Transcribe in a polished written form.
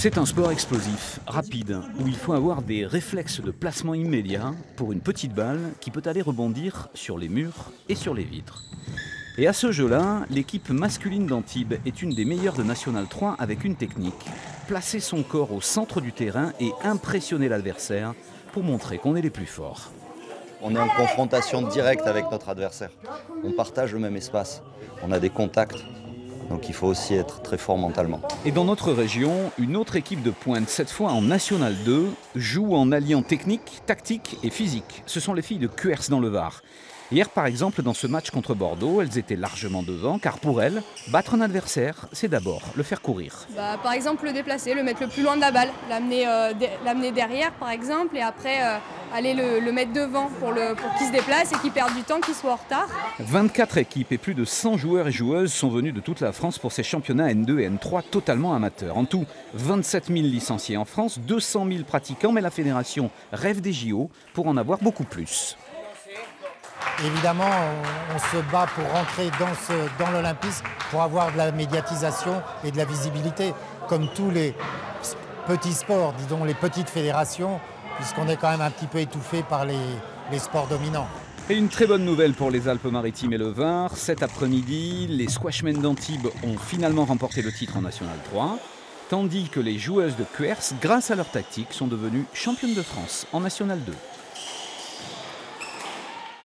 C'est un sport explosif, rapide, où il faut avoir des réflexes de placement immédiat pour une petite balle qui peut aller rebondir sur les murs et sur les vitres. Et à ce jeu-là, l'équipe masculine d'Antibes est une des meilleures de National 3 avec une technique. Placer son corps au centre du terrain et impressionner l'adversaire pour montrer qu'on est les plus forts. On est en confrontation directe avec notre adversaire. On partage le même espace. On a des contacts. Donc il faut aussi être très fort mentalement. Et dans notre région, une autre équipe de pointe, cette fois en National 2, joue en alliant technique, tactique et physique. Ce sont les filles de Cuers dans le Var. Hier par exemple, dans ce match contre Bordeaux, elles étaient largement devant, car pour elles, battre un adversaire, c'est d'abord le faire courir. Par exemple, le déplacer, le mettre le plus loin de la balle, l'amener derrière par exemple, et après aller le mettre devant pour qu'il se déplace et qu'il perde du temps, qu'il soit en retard. 24 équipes et plus de 100 joueurs et joueuses sont venus de toute la France pour ces championnats N2 et N3 totalement amateurs. En tout, 27 000 licenciés en France, 200 000 pratiquants, mais la fédération rêve des JO pour en avoir beaucoup plus. Évidemment, on se bat pour rentrer dans l'olympisme, pour avoir de la médiatisation et de la visibilité, comme tous les petits sports, disons les petites fédérations, puisqu'on est quand même un petit peu étouffé par les sports dominants. Et une très bonne nouvelle pour les Alpes-Maritimes et le Var. Cet après-midi, les squashmen d'Antibes ont finalement remporté le titre en National 3, tandis que les joueuses de Cuers, grâce à leur tactique, sont devenues championnes de France en National 2.